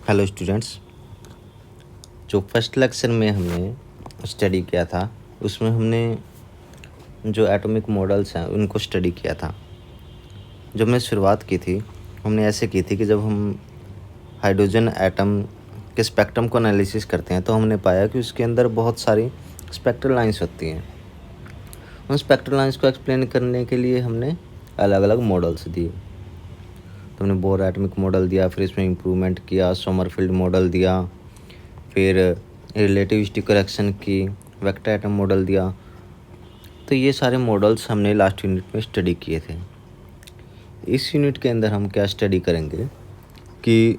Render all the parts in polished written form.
Hello students. जो first lecture में हमने स्टडी किया था उसमें हमने जो एटॉमिक मॉडल्स हैं उनको स्टडी किया था। जब हमने शुरुआत की थी हमने ऐसे की थी कि जब हम हाइड्रोजन एटम के स्पेक्ट्रम को एनालिसिस करते हैं तो हमने पाया कि उसके अंदर बहुत सारी स्पेक्ट्रल लाइंस होती हैं। उन स्पेक्ट्रल लाइंस को एक्सप्लेन करने के लिए हमने अलग अलग मॉडल्स दिए। तो हमने बोर एटॉमिक मॉडल दिया, फिर इसमें इम्प्रूवमेंट किया, सोमरफील्ड मॉडल दिया, फिर रिलेटिविस्टी करेक्शन की, वेक्टर एटम मॉडल दिया। तो ये सारे मॉडल्स हमने लास्ट यूनिट में स्टडी किए थे। इस यूनिट के अंदर हम क्या स्टडी करेंगे कि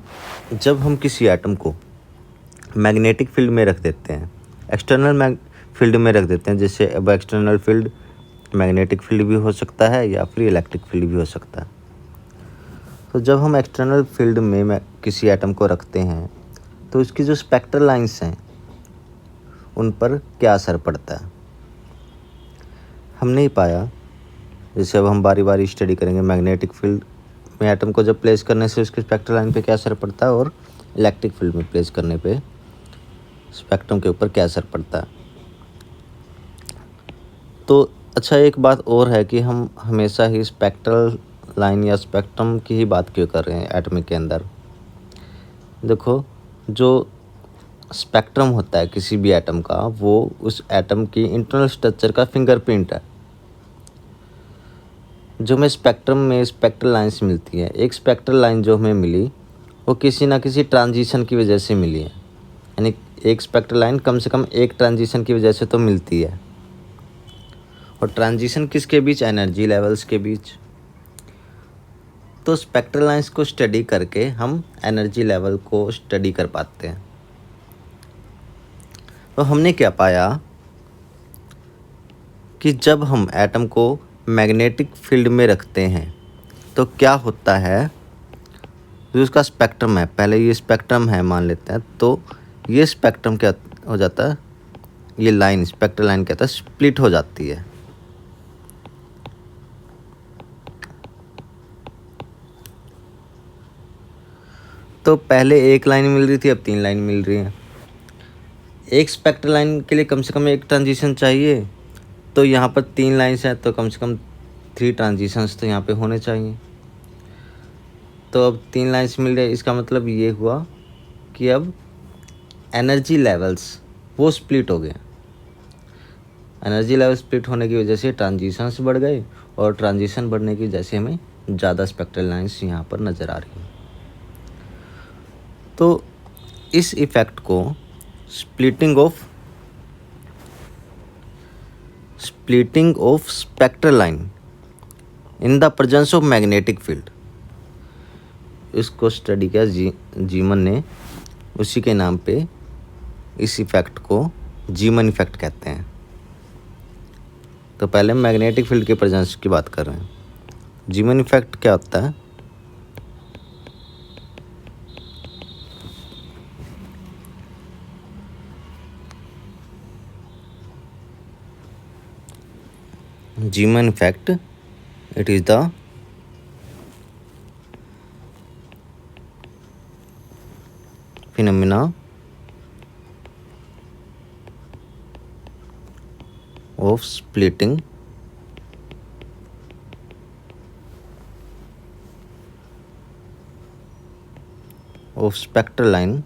जब हम किसी एटम को मैग्नेटिक फील्ड में रख देते हैं, एक्सटर्नल फील्ड में रख देते हैं, जैसे अब एक्सटर्नल फील्ड मैग्नेटिक फील्ड भी हो सकता है या फिर इलेक्ट्रिक फील्ड भी हो सकता है। तो जब हम एक्सटर्नल फील्ड में किसी एटम को रखते हैं तो उसकी जो स्पेक्ट्रल लाइंस हैं उन पर क्या असर पड़ता है। हमने ही पाया, जैसे अब हम बारी बारी स्टडी करेंगे, मैग्नेटिक फील्ड में एटम को जब प्लेस करने से उसकी स्पेक्ट्रल लाइन पे क्या असर पड़ता है और इलेक्ट्रिक फील्ड में प्लेस करने पे स्पेक्ट्रम के ऊपर क्या असर पड़ता है। तो अच्छा, एक बात और है कि हम हमेशा ही स्पेक्ट्रल लाइन या स्पेक्ट्रम की ही बात क्यों कर रहे हैं एटम के अंदर। देखो, जो स्पेक्ट्रम होता है किसी भी एटम का वो उस एटम की इंटरनल स्ट्रक्चर का फिंगरप्रिंट है। जो हमें स्पेक्ट्रम में स्पेक्ट्रल लाइंस मिलती है, एक स्पेक्ट्रल लाइन जो हमें मिली वो किसी ना किसी ट्रांजिशन की वजह से मिली है। यानी एक स्पेक्ट्रल लाइन कम से कम एक ट्रांजिशन की वजह से तो मिलती है। और ट्रांजिशन किसके बीच? एनर्जी लेवल्स के बीच। तो स्पेक्ट्रल लाइंस को स्टडी करके हम एनर्जी लेवल को स्टडी कर पाते हैं। तो हमने क्या पाया कि जब हम एटम को मैग्नेटिक फील्ड में रखते हैं तो क्या होता है, जो उसका स्पेक्ट्रम है, पहले ये स्पेक्ट्रम है मान लेते हैं, तो ये स्पेक्ट्रम क्या हो जाता है, ये लाइन स्पेक्ट्रल लाइन कहता है, स्प्लिट हो जाती है। तो पहले एक लाइन मिल रही थी, अब 3 लाइन मिल रही है। एक स्पेक्ट्रल लाइन के लिए कम से कम एक ट्रांजिशन चाहिए, तो यहाँ पर 3 लाइन्स हैं तो कम से कम 3 ट्रांजिशंस तो यहाँ पे होने चाहिए। तो अब 3 लाइन्स मिल रही है, इसका मतलब ये हुआ कि अब एनर्जी लेवल्स वो स्प्लिट हो गए। एनर्जी लेवल स्प्लिट होने की वजह से ट्रांजिशंस बढ़ गए और ट्रांजिशन बढ़ने की वजह से हमें ज़्यादा स्पेक्ट्रल लाइन्स यहाँ पर नज़र आ रही हैं। तो इस इफ़ेक्ट को splitting of spectral line in the presence of magnetic field, इसको स्टडी किया जीमन ने। उसी के नाम पे इस इफ़ेक्ट को जीमन इफ़ेक्ट कहते हैं। तो पहले मैग्नेटिक फील्ड के प्रेजेंस की बात कर रहे हैं। जीमन इफ़ेक्ट क्या होता है? जीमन effect, it is the phenomena of splitting of spectral line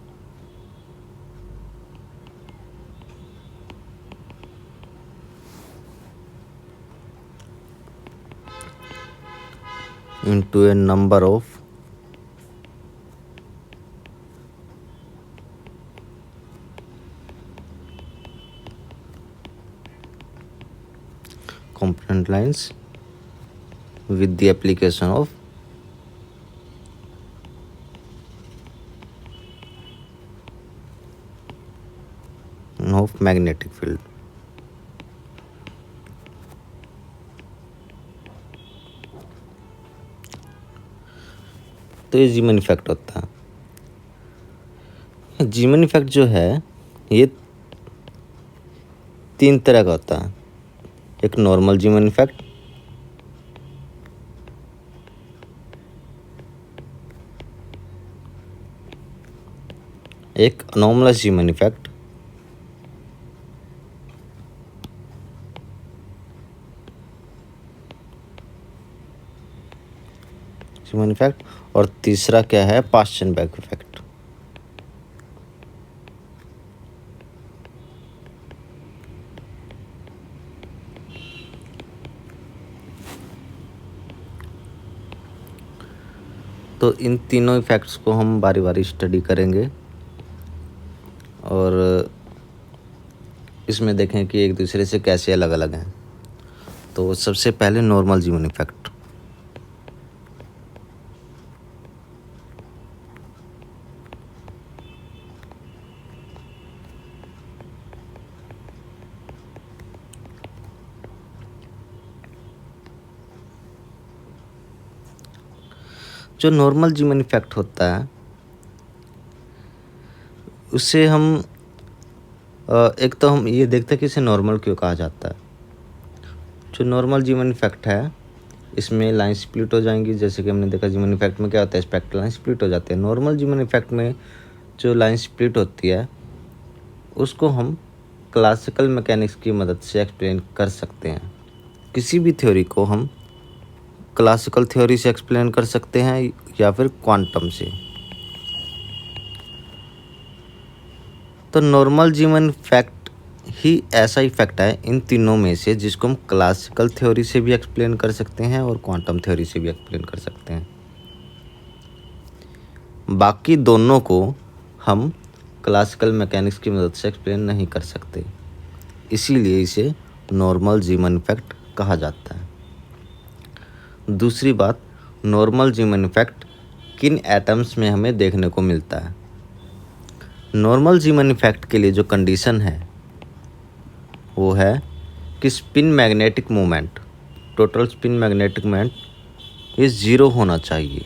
into a number of component lines with the application of magnetic field। तो ये जीमन इफेक्ट होता है। जीमन इफेक्ट जो है ये 3 तरह का होता है। एक नॉर्मल जीमन इफेक्ट, एक अनोमलस जीमन इफेक्ट, और तीसरा क्या है, पाश्चनबैक इफेक्ट। तो इन तीनों इफेक्ट्स को हम बारी बारी स्टडी करेंगे और इसमें देखें कि एक दूसरे से कैसे अलग अलग हैं। तो सबसे पहले नॉर्मल जीमन इफेक्ट। जो नॉर्मल जीमन इफेक्ट होता है उससे हम एक तो हम ये देखते हैं कि इसे नॉर्मल क्यों कहा जाता है। जो नॉर्मल जीमन इफेक्ट है इसमें लाइन स्प्लिट हो जाएंगी, जैसे कि हमने देखा जीमन इफेक्ट में क्या होता है, स्पेक्ट्रल लाइन स्प्लिट हो जाती है। नॉर्मल जीमन इफेक्ट में जो लाइन स्प्लिट होती है उसको हम क्लासिकल मैकेनिक्स की मदद से एक्सप्लेन कर सकते हैं। किसी भी थ्योरी को हम क्लासिकल थ्योरी से एक्सप्लेन कर सकते हैं या फिर क्वांटम से। तो नॉर्मल जीमन इफेक्ट ही ऐसा इफेक्ट है इन तीनों में से जिसको हम क्लासिकल थ्योरी से भी एक्सप्लेन कर सकते हैं और क्वांटम थ्योरी से भी एक्सप्लेन कर सकते हैं। बाकी दोनों को हम क्लासिकल मैकेनिक्स की मदद से एक्सप्लेन नहीं कर सकते, इसीलिए इसे नॉर्मल जीमन इफेक्ट कहा जाता है। दूसरी बात, नॉर्मल जीमन इफेक्ट किन एटम्स में हमें देखने को मिलता है। नॉर्मल जीमन इफेक्ट के लिए जो कंडीशन है वो है कि spin magnetic moment, total spin magnetic moment ये 0 होना चाहिए।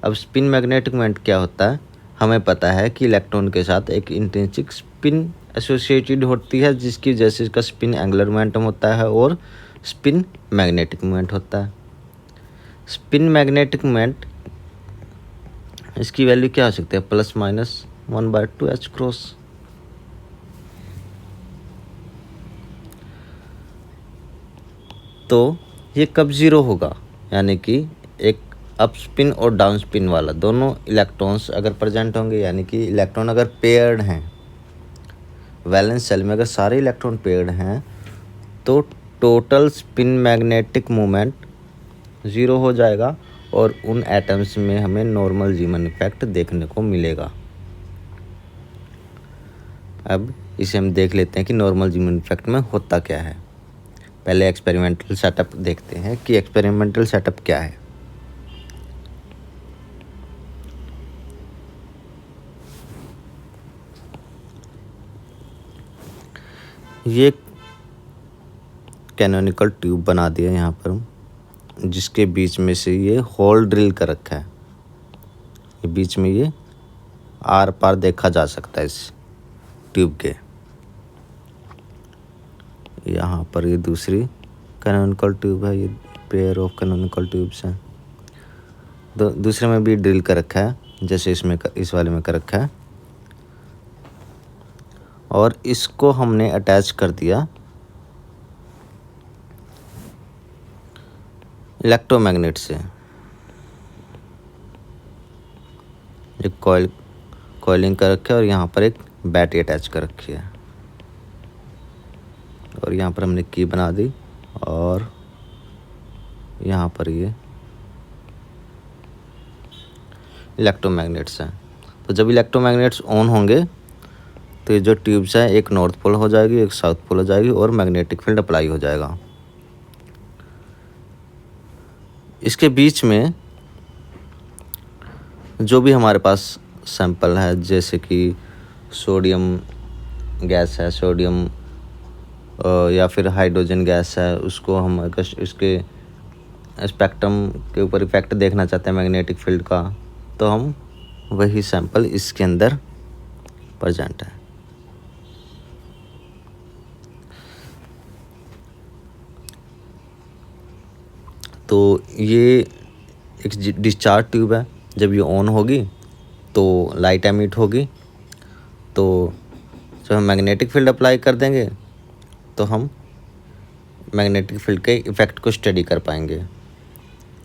अब स्पिन मैग्नेटिक मोमेंट क्या होता है, हमें पता है कि इलेक्ट्रॉन के साथ एक इंट्रिंसिक स्पिन एसोसिएटेड होती है जिसकी वजह से इसका स्पिन एंगुलर मोमेंटम होता है और स्पिन मैग्नेटिक मोमेंट होता है। स्पिन मैग्नेटिक मोमेंट इसकी वैल्यू क्या हो सकती है, ±1/2 h क्रॉस। तो ये कब 0 होगा, यानी कि एक अप स्पिन और डाउन स्पिन वाला दोनों इलेक्ट्रॉन्स अगर प्रेजेंट होंगे, यानी कि इलेक्ट्रॉन अगर पेयर्ड हैं, वैलेंस शेल में अगर सारे इलेक्ट्रॉन पेयर्ड हैं तो टोटल स्पिन मैग्नेटिक मोमेंट 0 हो जाएगा और उन एटम्स में हमें नॉर्मल जीमन इफेक्ट देखने को मिलेगा। अब इसे हम देख लेते हैं कि नॉर्मल जीमन इफेक्ट में होता क्या है। पहले एक्सपेरिमेंटल सेटअप देखते हैं कि एक्सपेरिमेंटल सेटअप क्या है। ये कैनोनिकल ट्यूब बना दिया यहाँ पर हम, जिसके बीच में से ये होल ड्रिल कर रखा है। ये बीच में ये आर पार देखा जा सकता है इस ट्यूब के। यहाँ पर ये दूसरी कैनोनिकल ट्यूब है, ये पेयर ऑफ कैनोनिकल ट्यूब्स हैं। दूसरे में भी ड्रिल कर रखा है जैसे इसमें इस वाले में कर रखा है, और इसको हमने अटैच कर दिया इलेक्ट्रोमैग्नेट से। एक कॉइलिंग कर रखा है और यहाँ पर एक बैटरी अटैच कर रखी है, और यहाँ पर हमने की बना दी और यहाँ पर ये इलेक्ट्रोमैग्नेट्स हैं। तो जब इलेक्ट्रोमैग्नेट्स ऑन होंगे तो ये जो ट्यूब्स हैं एक नॉर्थ पोल हो जाएगी, एक साउथ पोल हो जाएगी और मैग्नेटिक फील्ड अप्लाई हो जाएगा। इसके बीच में जो भी हमारे पास सैंपल है, जैसे कि सोडियम गैस है, सोडियम या फिर हाइड्रोजन गैस है, उसको हम अगर इसके स्पेक्ट्रम के ऊपर इफेक्ट देखना चाहते हैं मैग्नेटिक फील्ड का, तो हम वही सैंपल इसके अंदर प्रेजेंट है। तो ये एक डिस्चार्ज ट्यूब है, जब ये ऑन होगी तो लाइट एमिट होगी। तो जब हम मैग्नेटिक फील्ड अप्लाई कर देंगे तो हम मैग्नेटिक फील्ड के इफ़ेक्ट को स्टडी कर पाएंगे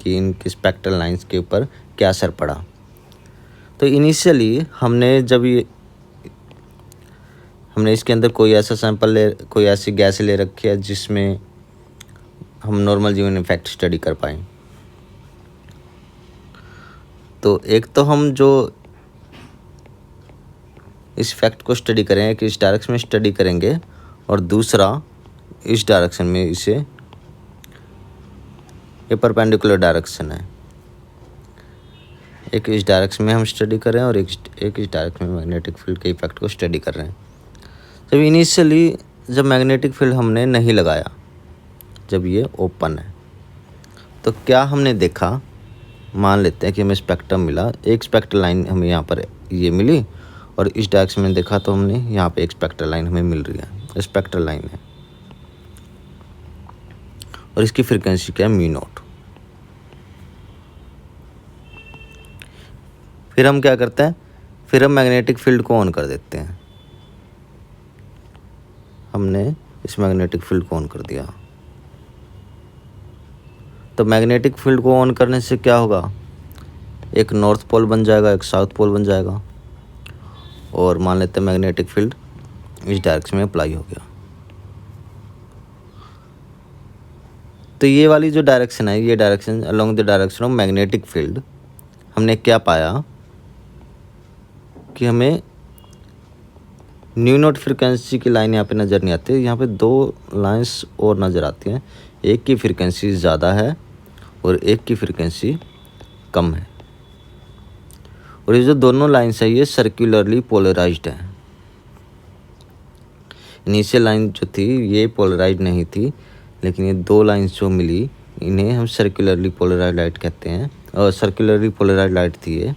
कि इनकी स्पेक्ट्रल लाइंस के ऊपर क्या असर पड़ा। तो इनिशियली हमने इसके अंदर कोई ऐसी गैस ले रखी है जिसमें हम नॉर्मल जीवन इफेक्ट स्टडी कर पाएँ। तो एक तो हम जो इस फैक्ट को स्टडी करेंगे कि इस डायरेक्शन में स्टडी करेंगे, और दूसरा इस डायरेक्शन में ये परपेंडिकुलर डायरेक्शन है, एक इस डायरेक्शन में हम स्टडी कर रहे हैं और एक इस डायरेक्शन में मैग्नेटिक फील्ड के इफेक्ट को स्टडी कर रहे हैं। जब इनिशियली जब मैग्नेटिक फील्ड हमने नहीं लगाया, जब ये ओपन है, तो क्या हमने देखा, मान लेते हैं कि हमें स्पेक्ट्रम मिला, एक स्पेक्ट्रल लाइन हमें यहाँ पर ये मिली, और इस डायरेक्शन में देखा तो हमने यहाँ पे एक स्पेक्ट्रल लाइन हमें मिल रही है, स्पेक्ट्रल लाइन है, और इसकी फ्रीक्वेंसी क्या है, म्यू नॉट। फिर हम क्या करते हैं, फिर हम मैग्नेटिक फील्ड को ऑन कर देते हैं। हमने इस मैग्नेटिक फील्ड को ऑन कर दिया, तो मैग्नेटिक फील्ड को ऑन करने से क्या होगा, एक नॉर्थ पोल बन जाएगा, एक साउथ पोल बन जाएगा, और मान लेते हैं मैग्नेटिक फील्ड इस डायरेक्शन में अप्लाई हो गया। तो ये वाली जो डायरेक्शन है, ये direction along the direction of magnetic field, हमने क्या पाया कि हमें न्यू नोट फ्रिक्वेंसी की लाइन यहाँ पे नज़र नहीं आती, यहाँ पे दो लाइंस और नज़र आती हैं, एक की फ्रिक्वेंसी ज़्यादा है और एक की फ्रिक्वेंसी कम है, और ये जो दोनों लाइंस है ये सर्कुलरली पोलराइज्ड है। इनिशियल लाइन जो थी ये पोलराइज्ड नहीं थी, लेकिन ये दो लाइंस जो मिली इन्हें हम सर्कुलरली पोलराइज्ड लाइट कहते हैं, और सर्कुलरली पोलराइज्ड लाइट थी ये,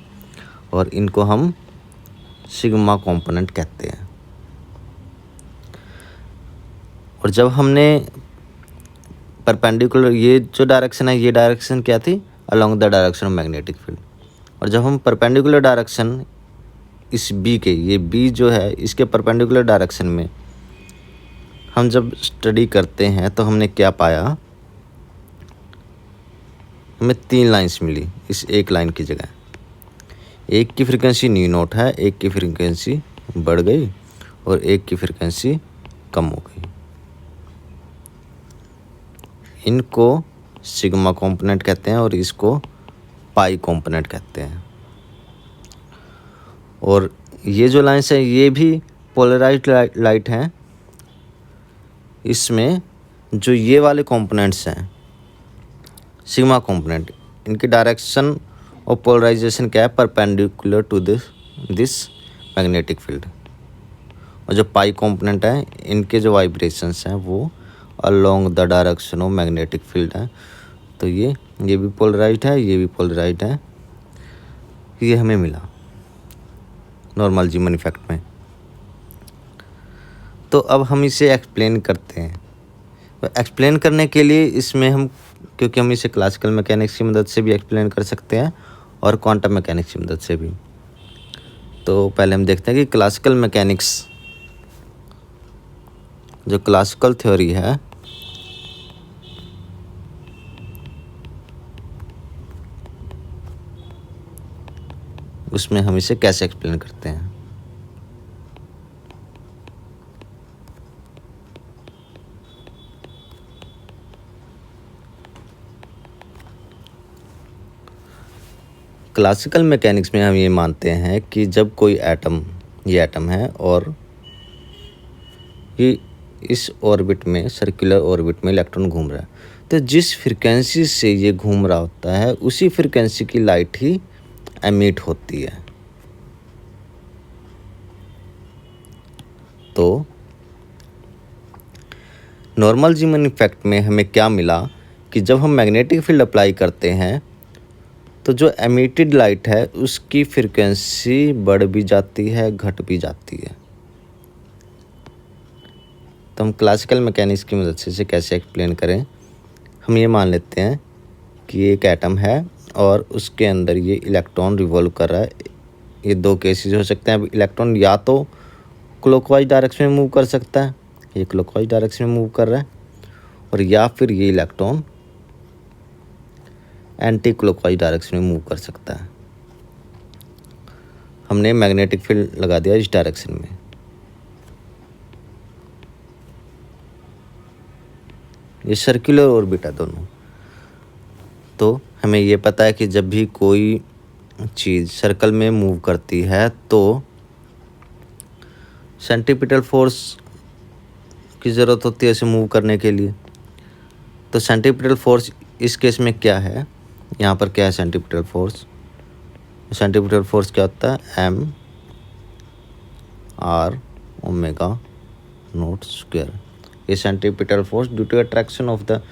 और इनको हम सिग्मा कंपोनेंट कहते हैं। और जब हमने परपेंडिकुलर, ये जो डायरेक्शन है ये डायरेक्शन क्या थी, along the direction of magnetic field, और जब हम परपेंडिकुलर डायरेक्शन इस बी के, ये बी जो है इसके परपेंडिकुलर डायरेक्शन में हम जब स्टडी करते हैं तो हमने क्या पाया, हमें तीन लाइंस मिली इस एक लाइन की जगह। एक की फ्रीक्वेंसी न्यू नोट है, एक की फ्रीक्वेंसी बढ़ गई और एक की फ्रीक्वेंसी कम हो गई। इनको सिग्मा कंपोनेंट कहते हैं और इसको पाई कंपोनेंट कहते हैं। और ये जो लाइंस है ये भी पोलराइज्ड लाइट हैं। इसमें जो ये वाले कंपोनेंट्स हैं सिग्मा कंपोनेंट, इनकी डायरेक्शन और पोलराइजेशन क्या है, perpendicular to this magnetic field. और जो पाई कंपोनेंट है इनके जो वाइब्रेशंस हैं वो along the direction of magnetic field है। तो ये भी पोलराइज्ड है, ये भी पोलराइज्ड है। ये हमें मिला नॉर्मल जीमन इफेक्ट में। तो अब हम इसे एक्सप्लेन करते हैं। तो एक्सप्लेन करने के लिए इसमें हम, क्योंकि हम इसे क्लासिकल मैकेनिक्स की मदद से भी एक्सप्लेन कर सकते हैं और क्वांटम मैकेनिक्स की मदद से भी। तो पहले हम देखते हैं कि क्लासिकल मैकेनिक्स, जो क्लासिकल थ्योरी है, उसमें हम इसे कैसे एक्सप्लेन करते हैं। क्लासिकल मैकेनिक्स में हम ये मानते हैं कि जब कोई एटम, ये एटम है और ये इस ऑर्बिट में, सर्कुलर ऑर्बिट में इलेक्ट्रॉन घूम रहा है, तो जिस फ्रीक्वेंसी से ये घूम रहा होता है उसी फ्रीक्वेंसी की लाइट ही एमिट होती है। तो नॉर्मल जीमन इफेक्ट में हमें क्या मिला कि जब हम मैग्नेटिक फील्ड अप्लाई करते हैं तो जो एमिटेड लाइट है उसकी फ्रीक्वेंसी बढ़ भी जाती है, घट भी जाती है। तो हम क्लासिकल मैकेनिक्स की मदद से इसे कैसे एक्सप्लेन करें। हम ये मान लेते हैं कि एक एटम है और उसके अंदर ये इलेक्ट्रॉन रिवॉल्व कर रहा है ये दो केसेस हो सकते हैं। अब इलेक्ट्रॉन या तो क्लॉकवाइज डायरेक्शन में मूव कर सकता है, ये क्लॉकवाइज डायरेक्शन में मूव कर रहा है, और या फिर ये इलेक्ट्रॉन एंटी क्लॉकवाइज डायरेक्शन में मूव कर सकता है। हमने मैग्नेटिक फील्ड लगा दिया इस डायरेक्शन में। ये सर्कुलर ऑर्बिट है दोनों। तो हमें ये पता है कि जब भी कोई चीज़ सर्कल में मूव करती है तो सेंट्रीपिटल फोर्स की ज़रूरत होती है इसे मूव करने के लिए। तो सेंट्रीपिटल फोर्स इस केस में क्या है, यहाँ पर क्या है सेंट्रीपिटल फोर्स? सेंट्रीपिटल फोर्स क्या होता है? M R omega not square. ये centripetal force due to attraction of the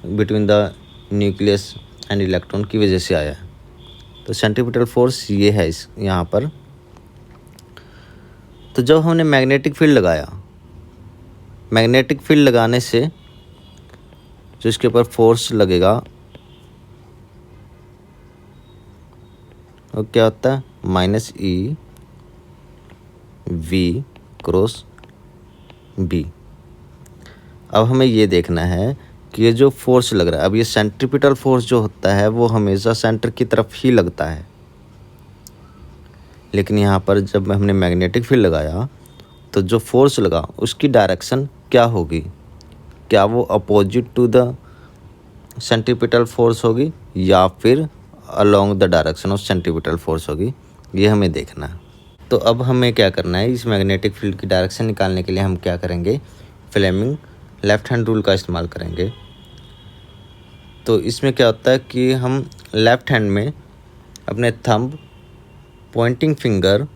between the nucleus and electron की वजह से आया है। तो सेंट्रीपिटल फोर्स ये है इस यहाँ पर। तो जब हमने मैग्नेटिक फील्ड लगाया, मैग्नेटिक फील्ड लगाने से जो इसके ऊपर फोर्स लगेगा वो क्या होता है? Minus E V cross B. अब हमें ये देखना है कि ये जो फोर्स लग रहा है, अब ये सेंट्रीपिटल फोर्स जो होता है वो हमेशा सेंटर की तरफ ही लगता है, लेकिन यहाँ पर जब हमने मैग्नेटिक फील्ड लगाया तो जो फोर्स लगा उसकी डायरेक्शन क्या होगी? क्या वो opposite to the centripetal force होगी या फिर along the direction of centripetal force होगी? ये हमें देखना है। तो अब हमें क्या करना है, इस मैग्नेटिक फील्ड की डायरेक्शन निकालने के लिए हम क्या करेंगे? फ्लेमिंग लेफ्ट हैंड रूल का इस्तेमाल करेंगे। तो इसमें क्या होता है कि हम लेफ्ट हैंड में अपने थंब, पॉइंटिंग फिंगर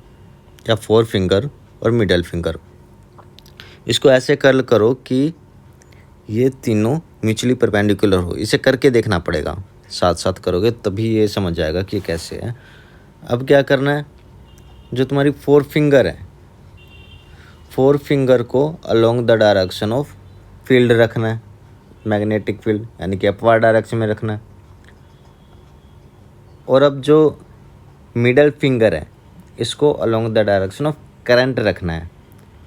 या फोर फिंगर और मिडल फिंगर, इसको ऐसे कर्ल करो कि ये तीनों म्यूचुअली परपेंडिकुलर हो। इसे करके देखना पड़ेगा, साथ साथ करोगे तभी ये समझ जाएगा कि कैसे है। अब क्या करना है, जो तुम्हारी फोर फिंगर है, फोर फिंगर को along the direction of field रखना है, मैग्नेटिक फील्ड, यानी कि अपवार्ड डायरेक्शन में रखना है। और अब जो मिडल फिंगर है इसको along the direction of current रखना है।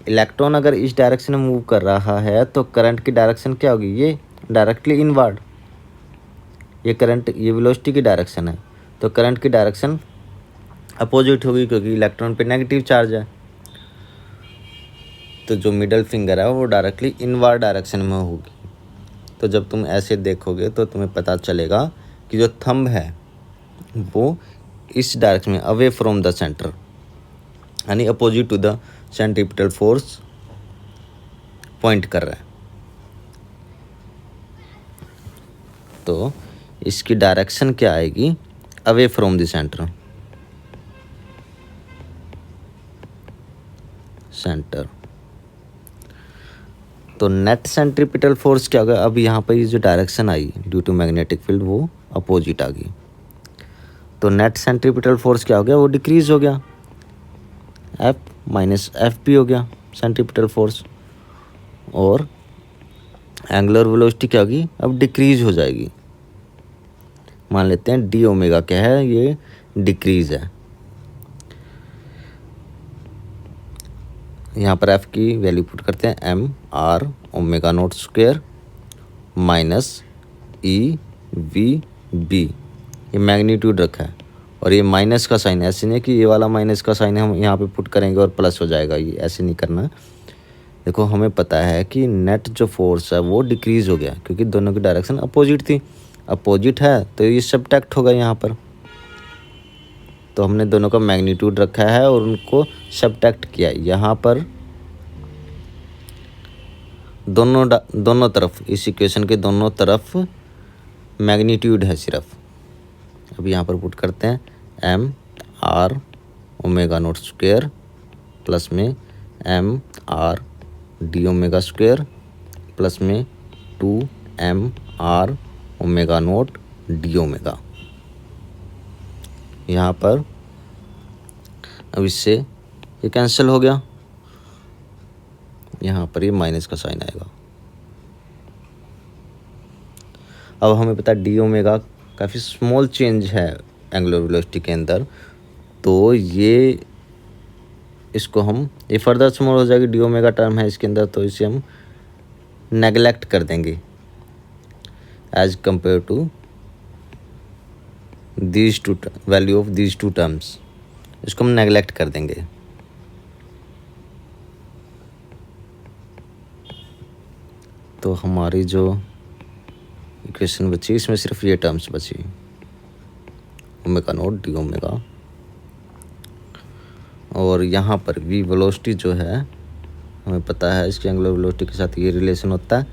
इलेक्ट्रॉन अगर इस डायरेक्शन में मूव कर रहा है तो करंट की डायरेक्शन क्या होगी? ये डायरेक्टली इनवर्ड। ये करंट, ये वेलोसिटी की डायरेक्शन है, तो करंट की डायरेक्शन अपोजिट होगी क्योंकि इलेक्ट्रॉन पे नेगेटिव चार्ज है। तो जो मिडल फिंगर है वो डायरेक्टली इनवर्ड डायरेक्शन में होगी। तो जब तुम ऐसे देखोगे तो तुम्हें पता चलेगा कि जो थंब है वो इस डायरेक्शन में, अवे फ्रॉम द सेंटर, यानी opposite to the centripetal force point कर रहा है। तो इसकी डायरेक्शन क्या आएगी? Away from the centre. तो नेट सेंट्रीपिटल फोर्स क्या होगा? अब यहाँ पर ये जो डायरेक्शन आई ड्यू टू मैग्नेटिक फील्ड वो अपोजिट आ गई, तो नेट सेंट्रीपिटल फोर्स क्या हो गया? वो डिक्रीज हो गया, एफ माइनस एफ पी हो गया सेंट्रीपिटल फोर्स। और एंगुलर वेलोसिटी क्या होगी? अब डिक्रीज हो जाएगी। मान लेते हैं डी ओमेगा क्या है? ये डिक्रीज है। यहाँ पर एफ की वैल्यू पुट करते हैं, M R omega not square minus E V B. ये मैग्नीट्यूड रखा है और ये माइनस का साइन, ऐसे नहीं कि ये वाला माइनस का साइन हम यहाँ पे पुट करेंगे और प्लस हो जाएगा, ये ऐसे नहीं करना। देखो हमें पता है कि नेट जो फोर्स है वो डिक्रीज हो गया क्योंकि दोनों की डायरेक्शन अपोजिट थी। अपोजिट है तो ये सब्ट्रैक्ट होगा यहाँ पर, तो हमने दोनों का मैग्नीट्यूड रखा है और उनको सब्ट्रैक्ट किया। यहाँ पर दोनों तरफ, इस इक्वेशन के दोनों तरफ मैग्नीट्यूड है सिर्फ। अब यहाँ पर पुट करते हैं M R omega not square plus में M R D omega square plus में 2 MR omega not D omega. यहाँ पर अब इससे ये कैंसिल हो गया, यहाँ पर ये माइनस का साइन आएगा। अब हमें पता है डी ओमेगा काफ़ी स्मॉल चेंज है एंगुलर वेलोसिटी के अंदर, तो ये इसको हम ये फर्दर स्मॉल हो जाएगी, डी ओमेगा टर्म है इसके अंदर, तो इसे हम नेगलेक्ट कर देंगे as compare to these two value of these two terms, इसको हम नेगलेक्ट कर देंगे। तो हमारी जो इक्वेशन बची इसमें सिर्फ ये टर्म्स बची, ओमेगा नॉट डी ओमेगा, और यहाँ पर वी वेलोसिटी जो है हमें पता है इसके एंगुलर वेलोसिटी के साथ ये रिलेशन होता है,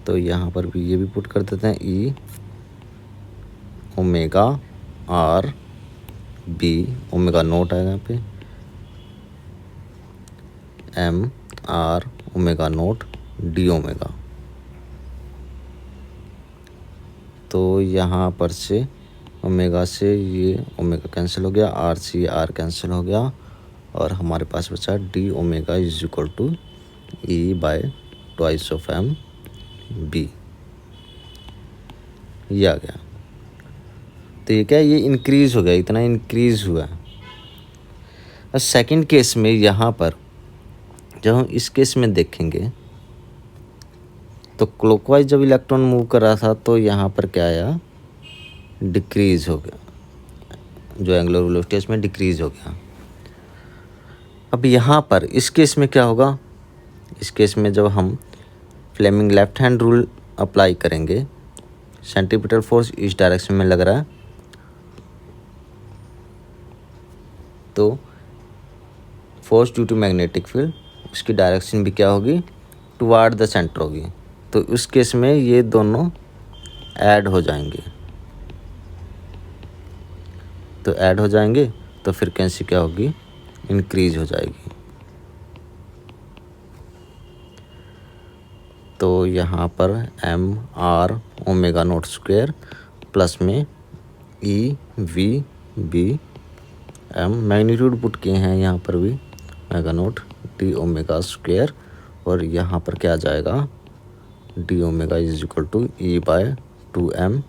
तो यहाँ पर भी ये भी पुट कर देते हैं, E omega R B, omega naught है यहाँ पे, M R omega note D omega. तो यहाँ पर से ओमेगा से ये ओमेगा कैंसिल हो गया, आर से आर कैंसिल हो गया, और हमारे पास बचा D omega is equal to E by twice of M B, ये आ गया। तो ये क्या, ये इंक्रीज़ हो गया, इतना इंक्रीज़ हुआ। और सेकंड केस में यहाँ पर जब हम इस केस में देखेंगे तो क्लॉकवाइज जब इलेक्ट्रॉन मूव कर रहा था तो यहाँ पर क्या आया, डिक्रीज़ हो गया, जो एंगुलर वेलोसिटी इसमें डिक्रीज़ हो गया। अब यहाँ पर इस केस में क्या होगा, इस केस में जब हम Fleming left hand rule apply करेंगे, सेंट्रीपिटल फोर्स इस डायरेक्शन में लग रहा है, तो force due to magnetic field उसकी डायरेक्शन भी क्या होगी, टुवार्ड द सेंटर होगी। तो उस केस में ये दोनों ऐड हो जाएंगे, तो ऐड हो जाएंगे तो फ्रीक्वेंसी क्या होगी, इंक्रीज हो जाएगी। तो यहाँ पर M R omega not square plus में E V B M, magnitude put किए हैं यहाँ पर भी, omega note D omega square, और यहाँ पर क्या आ जाएगा, D omega is equal to E by 2m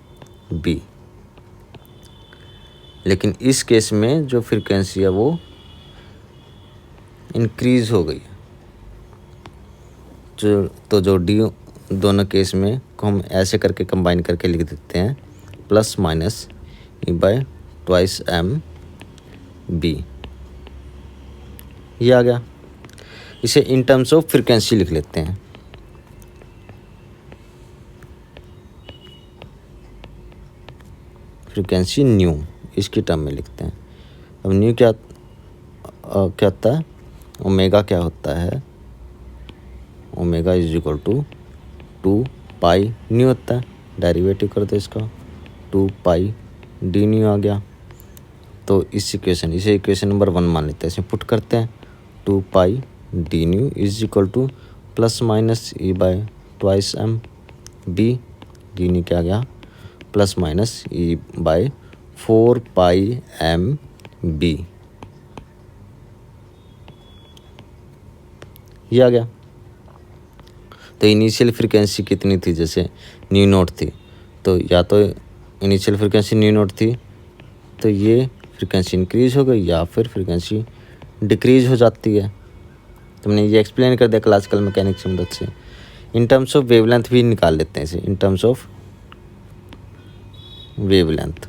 B. लेकिन इस केस में जो फ्रीक्वेंसी है वो इंक्रीज हो गई, जो डी दोनों केस में को हम ऐसे करके कंबाइन करके लिख देते हैं, plus minus E by twice M B, ये आ गया। इसे इन टर्म्स ऑफ फ्रीक्वेंसी लिख लेते हैं। फ्रीक्वेंसी न्यू इसकी टर्म में लिखते हैं। अब न्यू क्या होता है, ओमेगा क्या होता है, omega is equal to 2 pi nu होता है, डेरिवेटिव कर दो इसका, 2 पाई डी न्यू आ गया। तो इसे इक्वेशन नंबर 1 मान लेते हैं, इसे पुट करते हैं, 2 pi D nu is equal to plus minus E by twice M B, D nu क्या आ गया, plus minus E by 4 pi M B, ये आ गया। तो इनिशियल फ्रीक्वेंसी कितनी थी, जैसे न्यू नोट थी, तो या तो इनिशियल फ्रीक्वेंसी न्यू नोट थी तो ये फ्रीक्वेंसी इंक्रीज हो गई, या फिर फ्रीक्वेंसी डिक्रीज हो जाती है। तो मैंने ये एक्सप्लेन कर दिया क्लासिकल मैकेनिक्स की मदद से। इन टर्म्स ऑफ वेवलेंथ भी निकाल लेते हैं इसे, in terms of wavelength,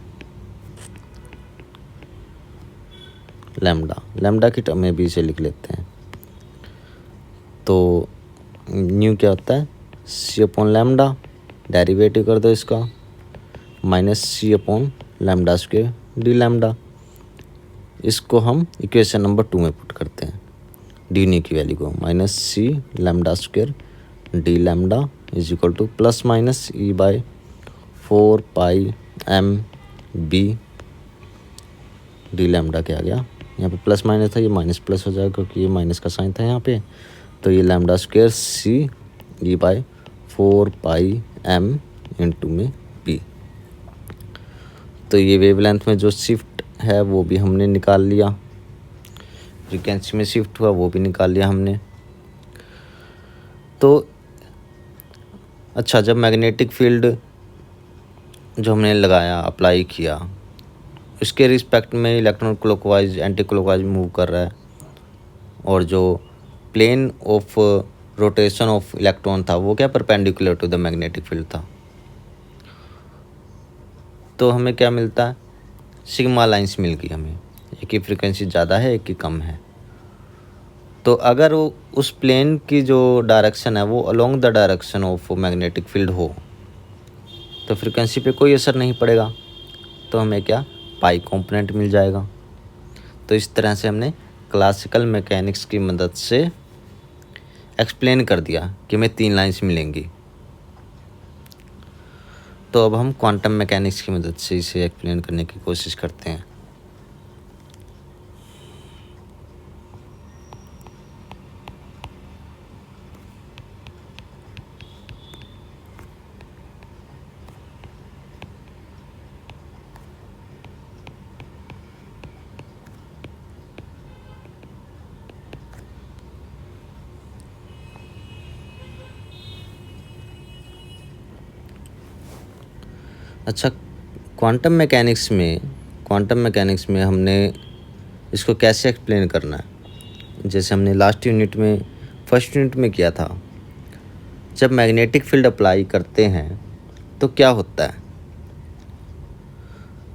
lambda की टर्म में भी इसे लिख लेते हैं। तो न्यू क्या होता है, सी अपॉन लैम्डा, डेरिवेटिव कर दो इसका, minus C upon lambda square D lambda. इसको हम इक्वेशन नंबर 2 में पुट करते हैं, डी न्यू की वैल्यू को, minus C lambda square D lambda is equal to plus minus E by 4 pi M B, D lambda क्या आ गया, यहाँ पे प्लस माइनस था, ये माइनस प्लस हो जाएगा क्योंकि ये माइनस का साइन था यहाँ पे। तो ये lambda square C E by 4 pi M into में बी। तो ये वेवलेंथ में जो शिफ्ट है वो भी हमने निकाल लिया, फ्रीक्वेंसी में शिफ्ट हुआ वो भी निकाल लिया हमने। तो अच्छा, जब मैग्नेटिक फील्ड जो हमने लगाया, अप्लाई किया, इसके रिस्पेक्ट में electron clockwise anti clockwise move कर रहा है, और जो plane of rotation of electron था वो क्या perpendicular to the magnetic field था। तो हमें क्या मिलता है, सिग्मा लाइंस मिल गई हमें, एक की फ्रीक्वेंसी ज़्यादा है एक की कम है। तो अगर वो उस प्लेन की जो डायरेक्शन है वो along the direction of magnetic field हो तो फ्रीक्वेंसी पे कोई असर नहीं पड़ेगा, तो हमें क्या पाई कंपोनेंट मिल जाएगा। तो इस तरह से हमने क्लासिकल मैकेनिक्स की मदद से एक्सप्लेन कर दिया कि हमें 3 लाइंस मिलेंगी। तो अब हम क्वांटम मैकेनिक्स की मदद से इसे एक्सप्लेन करने की कोशिश करते हैं। अच्छा, क्वांटम मैकेनिक्स में हमने इसको कैसे एक्सप्लेन करना है, जैसे हमने लास्ट यूनिट में फर्स्ट यूनिट में किया था। जब मैग्नेटिक फील्ड अप्लाई करते हैं तो क्या होता है,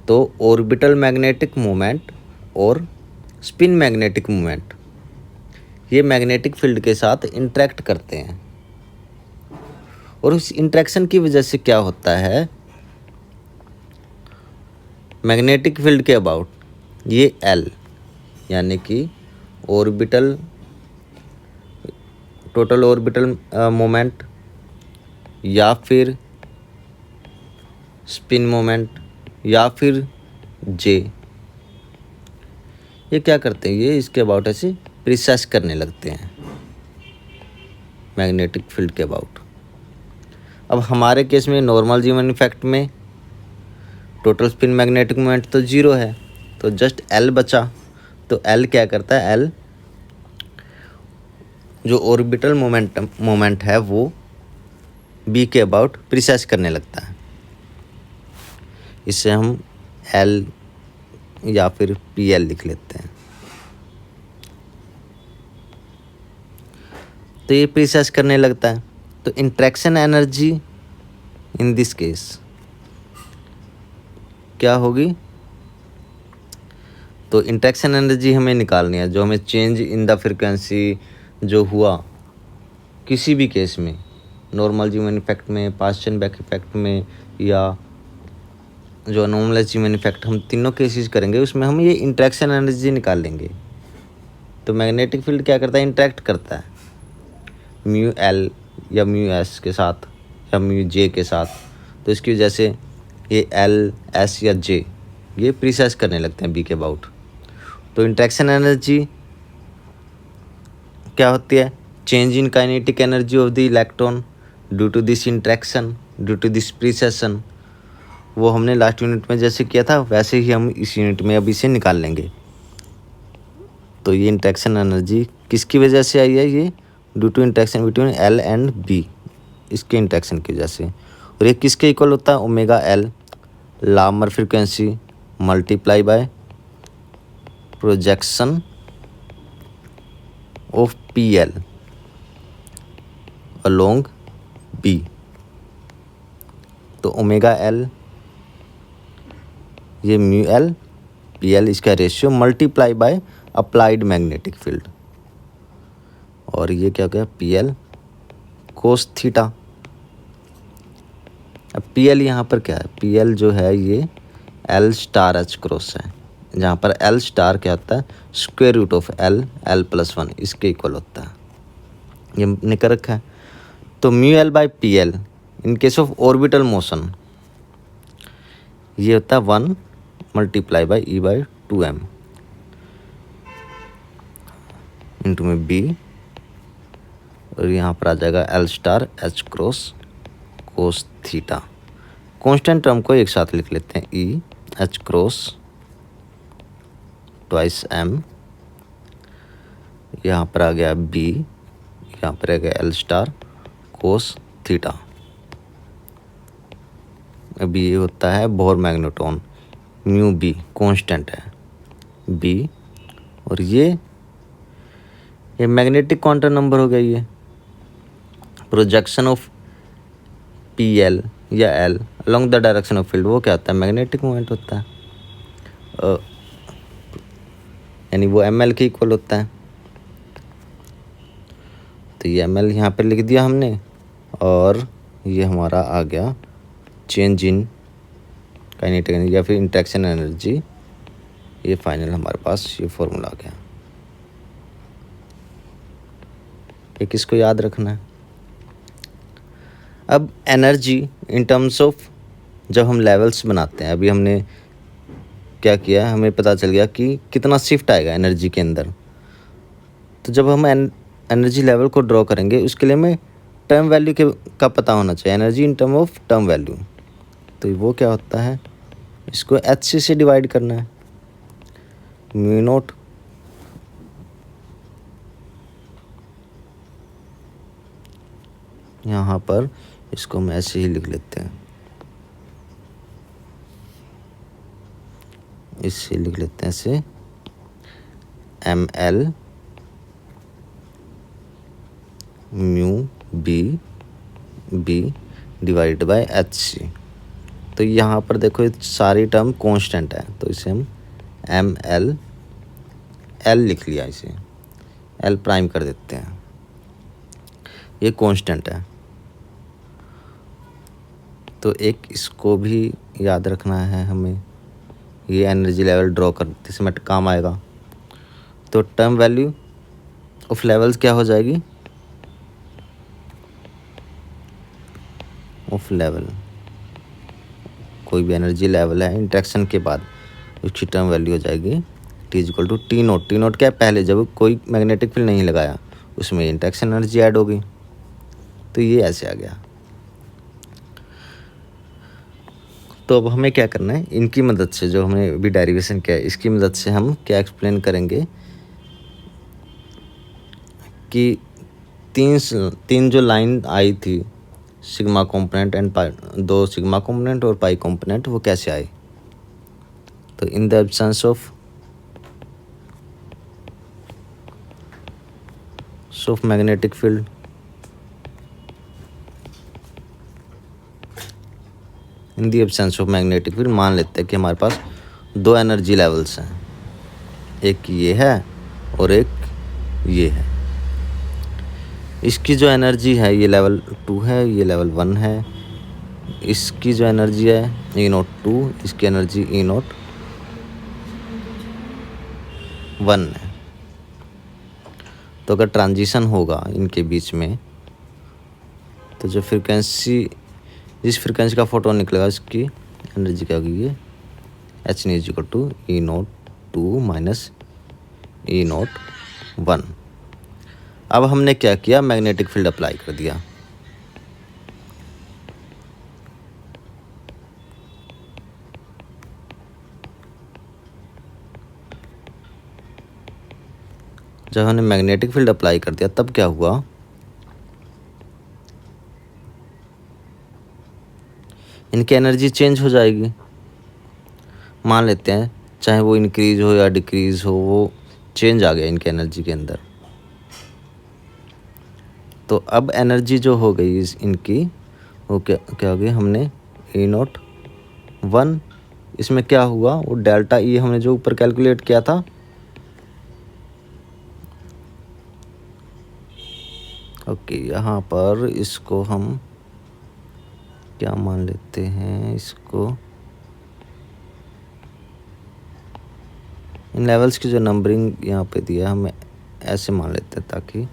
तो ऑर्बिटल मैग्नेटिक मोमेंट और स्पिन मैग्नेटिक मोमेंट ये मैग्नेटिक फील्ड के साथ इंटरेक्ट करते हैं, और उस इंटरेक्शन की वजह से क्या होता है, मैग्नेटिक फील्ड के अबाउट ये एल यानी कि ऑर्बिटल टोटल ऑर्बिटल मोमेंट या फिर स्पिन मोमेंट या फिर जे, ये क्या करते हैं, ये इसके अबाउट ऐसे प्रिसेस करने लगते हैं मैग्नेटिक फील्ड के अबाउट। अब हमारे केस में नॉर्मल जीवन इफेक्ट में टोटल स्पिन मैग्नेटिक मोमेंट तो 0 है, तो जस्ट एल बचा। तो एल क्या करता है, एल जो ऑर्बिटल मोमेंट है वो बी के अबाउट प्रिसेस करने लगता है। इससे हम एल या फिर पी एल लिख लेते हैं। तो ये प्रिसेस करने लगता है, तो interaction energy in this case क्या होगी, तो इंट्रैक्शन एनर्जी हमें निकालनी है, जो हमें चेंज इन द फ्रीक्वेंसी जो हुआ किसी भी केस में, नॉर्मल जीवन इफेक्ट में, पास्चन बैक इफेक्ट में, या जो अनोमलस जीवन इफेक्ट, हम तीनों केसेस करेंगे उसमें हम ये इंट्रैक्शन एनर्जी निकाल लेंगे। तो मैग्नेटिक फील्ड क्या करता है, इंट्रैक्ट करता है म्यू एल या म्यू एस के साथ या म्यू जे के साथ, तो इसकी वजह से ये एल एस या जे ये प्रिसेस करने लगते हैं बी के अबाउट। तो इंट्रैक्शन एनर्जी क्या होती है, change in kinetic energy of the electron due to this interaction due to this precession. वो हमने लास्ट यूनिट में जैसे किया था वैसे ही हम इस यूनिट में अब इसे निकाल लेंगे। तो ये इंट्रैक्शन एनर्जी किसकी वजह से आई है, ये due to interaction between L and B, इसके इंट्रैक्शन की वजह से। और ये किसके इक्वल होता है, omega L Larmor frequency multiply by projection of P L along B. तो ओमेगा एल ये म्यू एल पी एल इसका ratio multiply by applied magnetic field, और ये क्या क्या पी एल कोस थीटा। अब पी एल यहाँ पर क्या है, पी एल जो है ये एल स्टार एच क्रॉस है, जहाँ पर एल स्टार क्या होता है, square root of L L plus 1 इसके इक्वल होता है, ये निकल रखा है। तो mu L by P L in case of orbital motion ये होता है 1 multiply by E by 2m into में बी, और यहाँ पर आ जाएगा L star H cross cos theta. Constant term को एक साथ लिख लेते हैं, E H cross twice M, यहाँ पर आ गया बी, यहाँ पर आ गया एल स्टार कोस थीटा। अभी ये होता है bore magnetron, mu be constant है बी, और ये मैग्नेटिक क्वांटम नंबर हो गया। ये प्रोजेक्शन ऑफ पी एल या L along the direction of field, वो क्या होता है? मैग्नेटिक मोमेंट होता है, यानी वो एम एल के इक्वल होता है। तो ये एम एल यहाँ पर लिख दिया हमने, और ये हमारा आ गया चेंज इन काइनेटिक एनर्जी या फिर इंटरेक्शन एनर्जी। ये फाइनल हमारे पास ये फॉर्मूला आ गया। एक इसको याद रखना है। अब एनर्जी इन टर्म्स ऑफ, जब हम लेवल्स बनाते हैं, अभी हमने क्या किया, हमें पता चल गया कि कितना शिफ्ट आएगा एनर्जी के अंदर। तो जब हम एनर्जी लेवल को ड्रॉ करेंगे, उसके लिए हमें टर्म वैल्यू का पता होना चाहिए, energy in term of term value. तो वो क्या होता है, इसको एच से डिवाइड करना है, म्यू नॉट यहाँ पर, इसको हम ऐसे ही लिख लेते हैं, इससे लिख लेते हैं ऐसे, M L mu B B divide by H C. तो यहाँ पर देखो ये सारी टर्म कांस्टेंट है, तो इसे हम एम एल एल लिख लिया, इसे एल प्राइम कर देते हैं, ये कांस्टेंट है। तो एक इसको भी याद रखना है हमें, ये एनर्जी लेवल ड्रॉ करते समय काम आएगा। तो टर्म वैल्यू ऑफ लेवल्स क्या हो जाएगी, ऑफ लेवल, कोई भी एनर्जी लेवल है इंटरेक्शन के बाद उसकी टर्म वैल्यू हो जाएगी T is equal to T naught. T naught क्या है, पहले जब कोई मैग्नेटिक फील्ड नहीं लगाया उसमें इंटरेक्शन एनर्जी ऐड होगी। तो ये ऐसे आ गया। तो अब हमें क्या करना है, इनकी मदद से, जो हमने अभी डेरिवेशन किया है, इसकी मदद से हम क्या एक्सप्लेन करेंगे कि तीन जो लाइन आई थी, सिग्मा कंपोनेंट एंड पाई, दो सिग्मा कंपोनेंट और पाई कंपोनेंट, वो कैसे आए। तो in the absence of magnetic field, in the absence of magnetic field, मान लेते हैं कि हमारे पास दो एनर्जी लेवल्स हैं, एक ये है और एक ये है। इसकी जो एनर्जी है ये लेवल 2 है, ये लेवल 1 है। इसकी जो एनर्जी है ई नोट 2, इसकी एनर्जी ई नोट 1 है। तो अगर ट्रांजिशन होगा इनके बीच में, तो जो फ्रिक्वेंसी, जिस फ्रिक्वेंसी का फोटोन निकलेगा उसकी एनर्जी क्या होगी, ये H nu is equal to E naught 2 minus E naught 1। अब हमने क्या किया, मैग्नेटिक फील्ड अप्लाई कर दिया। जब हमने मैग्नेटिक फील्ड अप्लाई कर दिया तब क्या हुआ, इनकी एनर्जी चेंज हो जाएगी। मान लेते हैं चाहे वो इंक्रीज हो या डिक्रीज हो, वो चेंज आ गया इनकी एनर्जी के अंदर। तो अब एनर्जी जो हो गई इनकी, वो क्या हो गई, हमने ई नोट 1, इसमें क्या हुआ, वो डेल्टा ई हमने जो ऊपर कैलकुलेट किया था, ओके, यहाँ पर इसको हम क्या मान लेते हैं, इसको इन लेवल्स की जो नंबरिंग यहाँ पे दिया है हमें ऐसे मान लेते हैं, ताकि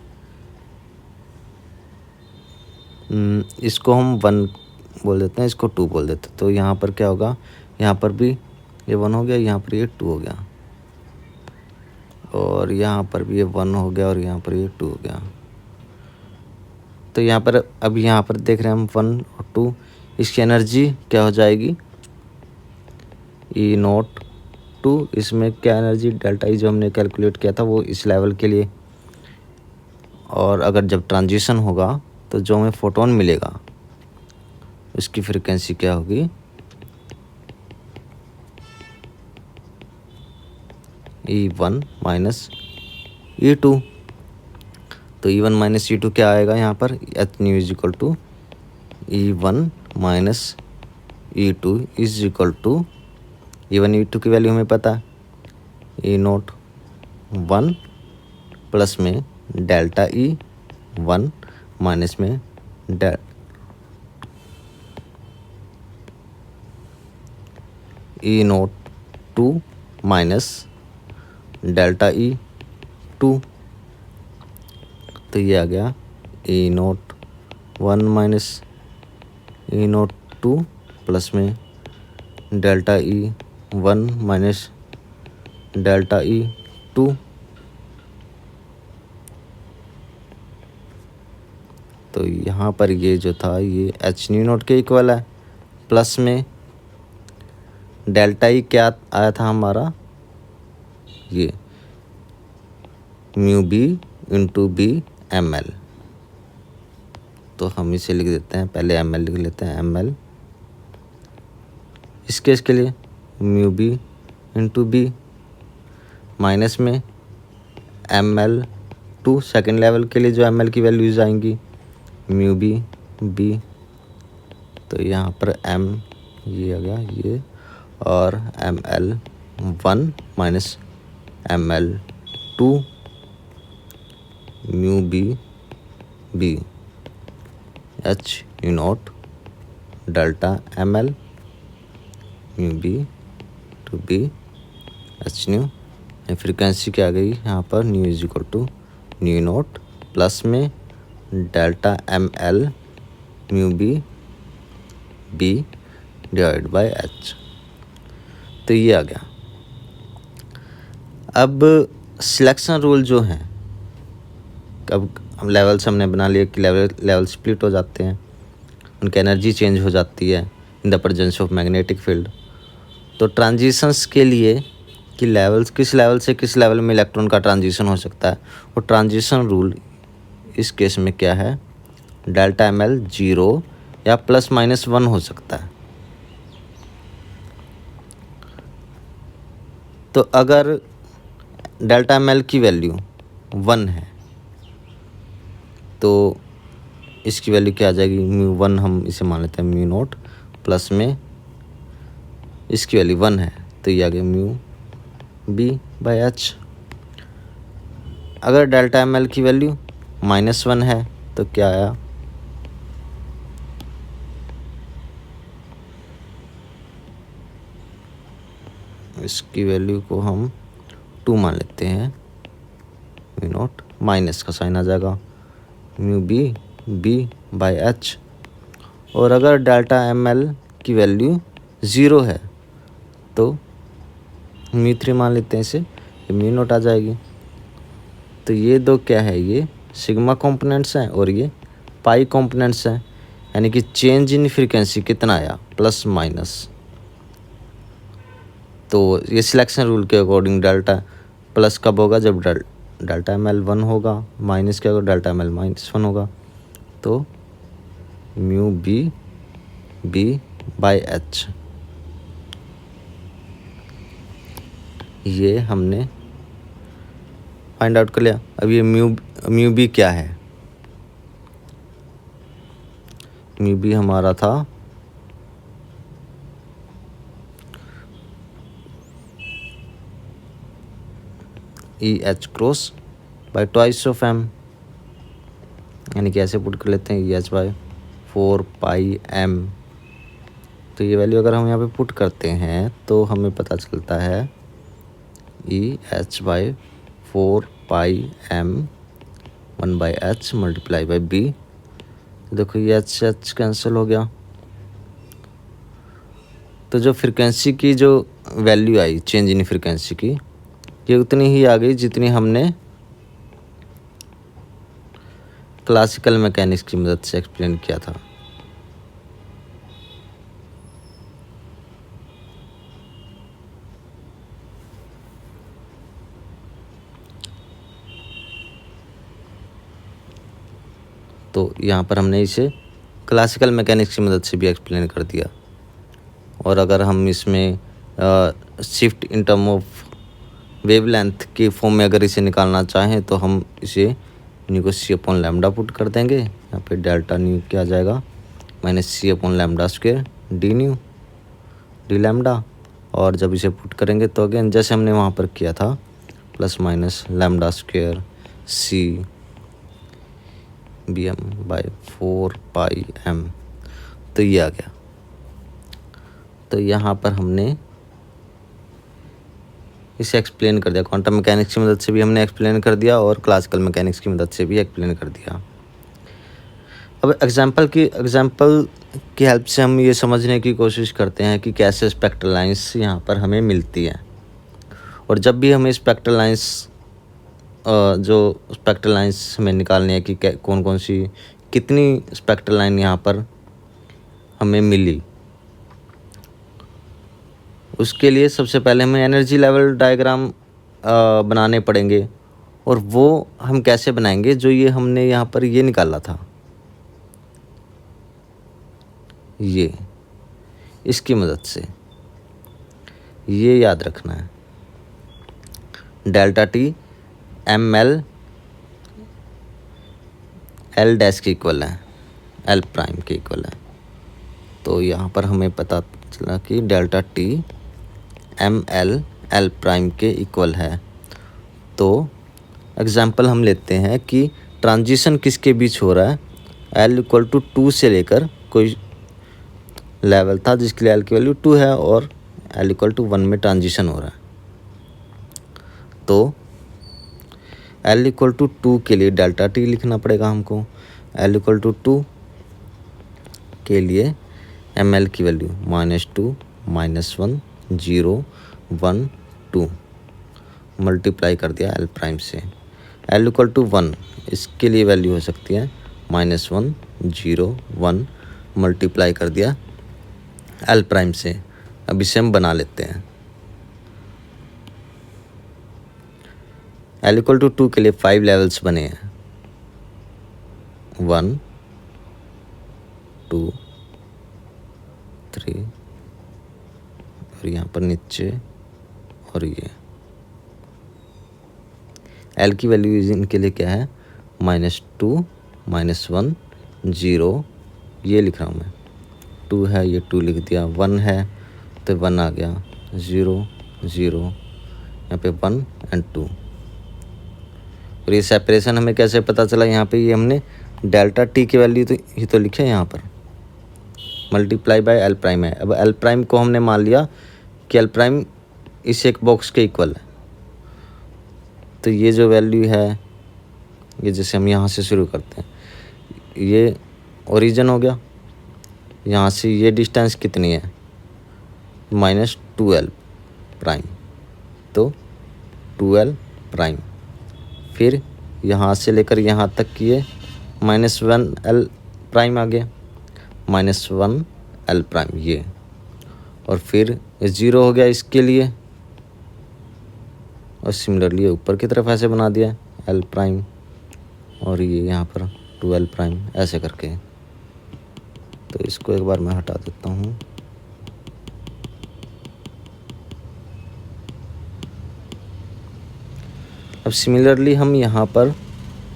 इसको हम 1 बोल देते हैं, इसको 2 बोल देते हैं। तो यहाँ पर क्या होगा, यहाँ पर भी ये 1 हो गया, यहाँ पर ये 2 हो गया, और यहाँ पर भी ये 1 हो गया, और यहाँ पर ये 2 हो गया। तो यहाँ पर अब यहाँ पर देख रहे हैं हम 1 और 2, इसकी एनर्जी क्या हो जाएगी, ई नोट 2, इसमें क्या एनर्जी डेल्टा ई जो हमने कैलकुलेट किया था वो इस लेवल के लिए। और अगर जब ट्रांजिशन होगा तो जो हमें फोटोन मिलेगा उसकी फ्रिक्वेंसी क्या होगी, E1 माइनस E2। तो E1 माइनस E2 क्या आएगा यहाँ पर, H nu is equal to E1 minus E2 is equal to E1 E2 की वैल्यू हमें पता है, E0 1 प्लस में डेल्टा E1 माइनस में E0 2 माइनस डेल्टा E2। तो ये आ गया E0 1 माइनस E0 2 प्लस में delta E1 minus delta E2। तो यहाँ पर ये जो था ये एच न्यू नोट के इक्वल है, प्लस में डेल्टा ई क्या आया था हमारा, ये mu B into B M L. तो हम इसे लिख देते हैं, पहले एम एल लिख लेते हैं, एम एल इस केस के लिए mu B into B minus में M L two second level के लिए जो एम एल की वैल्यूज आएंगी म्यू बी बी। तो यहाँ पर एम ये आ गया ये, और M L 1 minus M L 2 mu B B H U not delta M L mu B two B H nu. Frequency क्या आ गई यहाँ पर, nu is equal to nu not plus में delta M L mu B B divide by H. तो ये आ गया। अब सिलेक्शन रूल जो हैं, अब लेवल्स हमने बना लिए कि लेवल स्प्लिट हो जाते हैं, उनकी एनर्जी चेंज हो जाती है in the presence of magnetic field. तो ट्रांजिशंस के लिए कि लेवल्स किस लेवल से किस लेवल में इलेक्ट्रॉन का ट्रांजिशन हो सकता है, वो ट्रांजिशन रूल इस केस में क्या है, डेल्टा एम एल 0 या प्लस माइनस 1 हो सकता है। तो अगर डेल्टा एम एल की वैल्यू 1 है तो इसकी वैल्यू क्या आ जाएगी, म्यू 1 हम इसे मान लेते हैं म्यू नोट प्लस में इसकी वैल्यू 1 है तो ये आ गया म्यू बी बाई एच। अगर डेल्टा एम एल की वैल्यू -1 है तो क्या आया, इसकी वैल्यू को हम 2 मान लेते हैं, म्यू नॉट माइनस का साइन आ जाएगा mu B B by H. और अगर डेल्टा एम एल की वैल्यू 0 है तो म्यू 3 मान लेते हैं इसे, म्यू नॉट आ जाएगी। तो ये दो क्या है, ये सिग्मा कंपोनेंट्स हैं और ये पाई कंपोनेंट्स हैं, यानी कि चेंज इन फ्रीक्वेंसी कितना आया, प्लस माइनस। तो ये सिलेक्शन रूल के अकॉर्डिंग डेल्टा प्लस कब होगा, जब डेल्टा एम एल 1 होगा, माइनस क्या होगा, डेल्टा एम एल -1 होगा। तो mu B B by H ये हमने फाइंड आउट कर लिया। अब ये म्यू बी क्या है, म्यू बी हमारा था E H cross by twice of M, यानी कि ऐसे पुट कर लेते हैं E H by 4 pi M. तो ये वैल्यू अगर हम यहाँ पे पुट करते हैं तो हमें पता चलता है E H by 4 pi M 1 by H multiply by B. देखो ये एच कैंसिल हो गया। तो जो फ्रिक्वेंसी की जो value I change in frequency की, ये उतनी ही आ गई जितनी हमने क्लासिकल मैकेनिक्स की मदद से एक्सप्लेन किया था। तो यहाँ पर हमने इसे क्लासिकल मैकेनिक्स की मदद से भी एक्सप्लेन कर दिया। और अगर हम इसमें shift in term of wavelength के फॉर्म में अगर इसे निकालना चाहें तो हम इसे न्यू को सी अपॉन लैम्डा पुट कर देंगे। यहाँ पे डेल्टा न्यू क्या आ जाएगा, minus C upon lambda square D nu D lambda. और जब इसे पुट करेंगे तो अगेन जैसे हमने वहाँ पर किया था, plus minus lambda square C B M by 4πm, तो ये आ गया। तो यहाँ पर हमने इसे एक्सप्लेन कर दिया, क्वांटम मैकेनिक्स की मदद से भी हमने एक्सप्लेन कर दिया और क्लासिकल मैकेनिक्स की मदद से भी एक्सप्लेन कर दिया। अब एग्जांपल की हेल्प से हम ये समझने की कोशिश करते हैं कि कैसे स्पेक्ट्रल लाइंस यहाँ पर हमें मिलती है। और जब भी हमें स्पेक्ट्रल लाइंस हमें निकालनी है कि कौन कौन सी कितनी स्पेक्ट्रल लाइन यहाँ पर हमें मिली, उसके लिए सबसे पहले हमें एनर्जी लेवल डायग्राम बनाने पड़ेंगे। और वो हम कैसे बनाएंगे, जो ये हमने यहाँ पर ये निकाला था, ये इसकी मदद से, ये याद रखना है। Delta T M L L dash के इक्वल है, एल प्राइम के इक्वल है। तो यहाँ पर हमें पता चला कि delta T M L L prime के इक्वल है। तो एग्जाम्पल हम लेते हैं कि ट्रांजिशन किसके बीच हो रहा है, एल इक्वल टू 2 से लेकर कोई लेवल था जिसके लिए एल की वैल्यू 2 है और एल इक्वल टू 1 में ट्रांजिशन हो रहा है। तो एल इक्वल टू 2 के लिए डेल्टा टी लिखना पड़ेगा हमको। एल इक्वल टू 2 के लिए एम एल की वैल्यू -2 -1 0 1 2 मल्टीप्लाई कर दिया एल प्राइम से। एल इक्वल टू 1 इसके लिए वैल्यू हो सकती है -1 0 1 मल्टीप्लाई कर दिया एल प्राइम से। अब इसे हम बना लेते हैं। एल इक्वल टू 2 के लिए 5 लेवल्स बने हैं, 1 2 3 और यहाँ पर नीचे और ये एल की वैल्यू इनके लिए क्या है, -2 -1 0, ये लिख रहा हूँ मैं, 2 है ये 2 लिख दिया, 1 है तो 1 आ गया, 0 0 यहाँ पे 1 एंड 2। और ये सेपरेशन हमें कैसे पता चला, यहाँ पे ये हमने डेल्टा टी की वैल्यू तो लिखे यहाँ पर, मल्टीप्लाई बाय एल प्राइम है। अब एल प्राइम को हमने मान लिया कि एल प्राइम इस एक बॉक्स के इक्वल है। तो ये जो वैल्यू है, ये जैसे हम यहाँ से शुरू करते हैं, ये ओरिजिन हो गया, यहाँ से ये डिस्टेंस कितनी है, -2l प्राइम, तो 2l प्राइम। फिर यहाँ से लेकर यहाँ तक की ये -1l प्राइम आ गया, -1l प्राइम ये, और फिर 0 हो गया इसके लिए, और सिमिलरली ऊपर की तरफ ऐसे बना दिया एल प्राइम, और ये यहाँ पर 2l प्राइम ऐसे करके। तो इसको एक बार मैं हटा देता हूँ। अब सिमिलरली हम यहाँ पर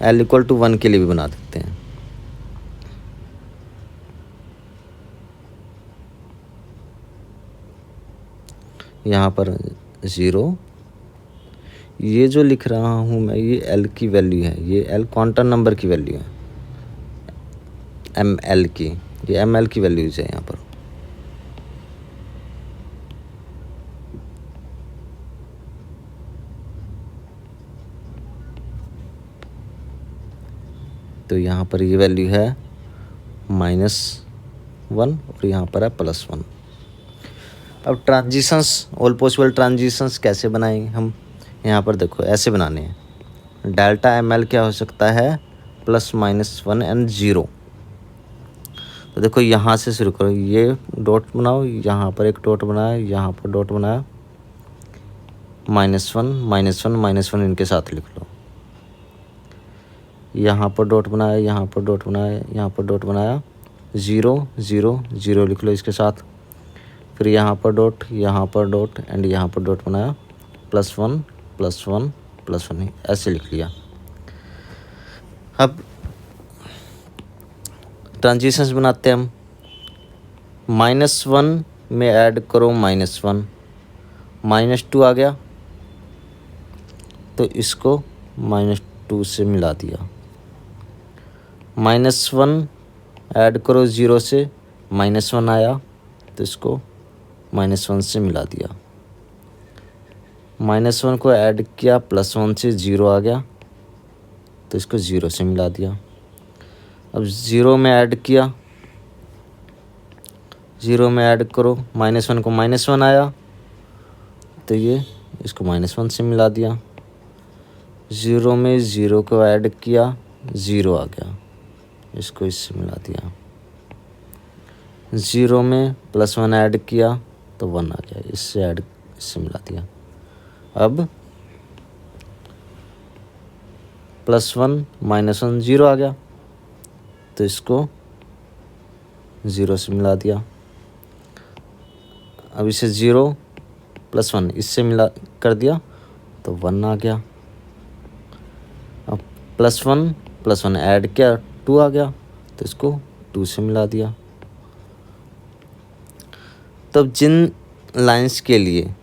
एल इक्वल टू 1 के लिए भी बना देते हैं। यहाँ पर 0, ये जो लिख रहा हूँ मैं, ये एल की वैल्यू है, ये एल क्वांटम नंबर की वैल्यू है, एम एल की, ये एम एल की वैल्यूज है यहाँ पर। तो यहाँ पर ये वैल्यू है -1 और यहाँ पर है +1। अब ट्रांजिशंस, ऑल पॉसिबल ट्रांजिशंस कैसे बनाएंगे हम, यहाँ पर देखो ऐसे बनाने हैं। डेल्टा एम एल क्या हो सकता है, +-1 एंड 0। तो देखो यहाँ से शुरू करो, ये डॉट बनाओ, यहाँ पर एक डॉट बनाया, यहाँ पर डॉट बनाया, -1 -1 इनके साथ लिख लो। यहाँ पर डॉट बनाया, यहाँ पर डॉट बनाया, यहाँ पर डॉट बनाया, 0 0 0 लिख लो इसके साथ। फिर यहाँ पर डॉट, यहाँ पर डॉट एंड यहाँ पर डॉट बनाया, +1 +1 ऐसे लिख लिया। अब ट्रांजिशंस बनाते हैं हम। -1 में ऐड करो -1, -2 आ गया तो इसको -2 से मिला दिया। -1 ऐड करो 0 से, -1 आया तो इसको -1 से मिला दिया। -1 को ऐड किया +1 से, 0 आ गया तो इसको 0 से मिला दिया। अब 0 में ऐड किया, 0 में ऐड करो -1 को, -1 आया तो ये इसको -1 से मिला दिया। 0 में 0 को ऐड किया, 0 आ गया, इसको इससे मिला दिया। 0 में +1 ऐड किया तो 1 आ गया, इससे मिला दिया। अब +1 -1 0 आ गया तो इसको 0 से मिला दिया। अब इसे 0 +1 इससे मिला कर दिया तो 1 आ गया। अब +1 ऐड किया, 2 आ गया तो इसको 2 से मिला दिया। तब जिन लाइंस के लिए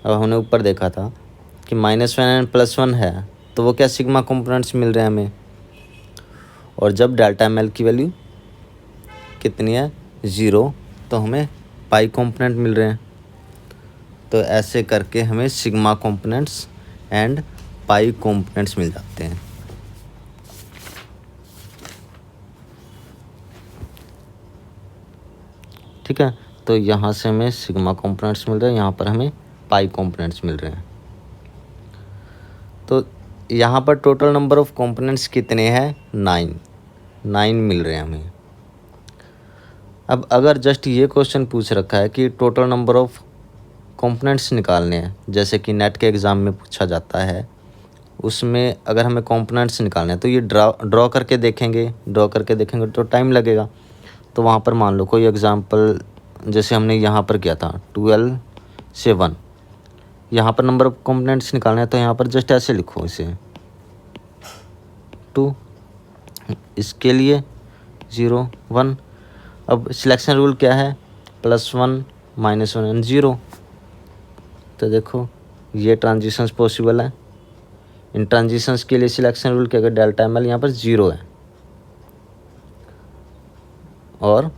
अब हमने ऊपर देखा था कि -1 एंड +1 है तो वो क्या सिग्मा कंपोनेंट्स मिल रहे हैं हमें, और जब डेल्टा ML की वैल्यू कितनी है 0 तो हमें पाई कंपोनेंट मिल रहे हैं। तो ऐसे करके हमें sigma components and pi components मिल जाते हैं। ठीक है, तो यहाँ से हमें सिग्मा कंपोनेंट्स मिल रहे हैं, यहाँ पर हमें पाई कंपोनेंट्स मिल रहे हैं। तो यहाँ पर टोटल नंबर ऑफ कंपोनेंट्स कितने हैं, 9 मिल रहे हैं हमें। अब अगर जस्ट ये क्वेश्चन पूछ रखा है कि टोटल नंबर ऑफ कंपोनेंट्स निकालने हैं, जैसे कि नेट के एग्ज़ाम में पूछा जाता है, उसमें अगर हमें कंपोनेंट्स निकालने हैं तो ये ड्रॉ करके देखेंगे तो टाइम लगेगा। तो वहाँ पर मान लो कोई एग्ज़ाम्पल जैसे हमने यहाँ पर किया था 12 से 1, यहाँ पर नंबर ऑफ कंपोनेंट्स निकालने हैं तो यहाँ पर जस्ट ऐसे लिखो इसे 2, इसके लिए 0 1। अब सिलेक्शन रूल क्या है, +1 -1 एंड 0। तो देखो ये ट्रांजिशंस पॉसिबल है। इन ट्रांजिशंस के लिए सिलेक्शन रूल क्या है, डेल्टा ML यहाँ पर 0 है, और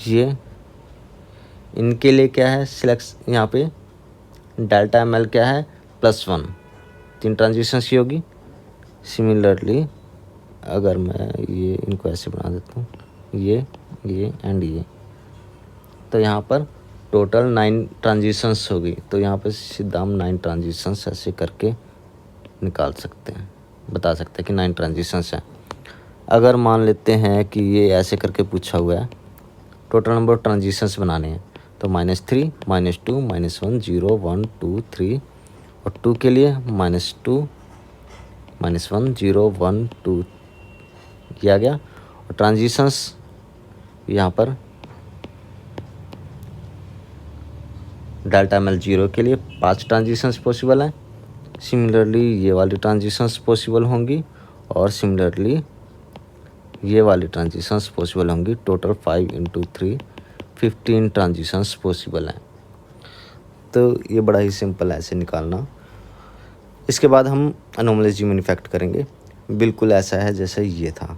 ये इनके लिए क्या है, सिलेक्शन यहाँ पे डेल्टा ML क्या है +1, 3 ट्रांजिशंस की होगी। सिमिलरली अगर मैं ये इनको ऐसे बना देता हूँ, ये एंड ये, तो यहाँ पर टोटल 9 ट्रांजिशंस होगी। तो यहाँ पर सीधा हम 9 ट्रांजिशंस ऐसे करके निकाल सकते हैं, बता सकते हैं कि 9 ट्रांजिशंस हैं। अगर मान लेते हैं कि ये ऐसे करके पूछा हुआ है, टोटल नंबर ऑफ ट्रांजिशंस बनाने हैं तो -3 -2 -1 0 1 2 3, और 2 के लिए -2 -1 0 1 2 किया गया। और ट्रांजिशंस यहाँ पर डेल्टा ML 0 के लिए 5 ट्रांजिशंस पॉसिबल हैं। सिमिलरली ये वाली ट्रांजिशंस पॉसिबल होंगी, और सिमिलरली ये वाली ट्रांजिशंस पॉसिबल होंगी। टोटल 5 × 3 15 ट्रांजिशंस पॉसिबल हैं। तो ये बड़ा ही सिंपल है ऐसे निकालना। इसके बाद हम अनोमली जीवन इफेक्ट करेंगे, बिल्कुल ऐसा है जैसे ये था।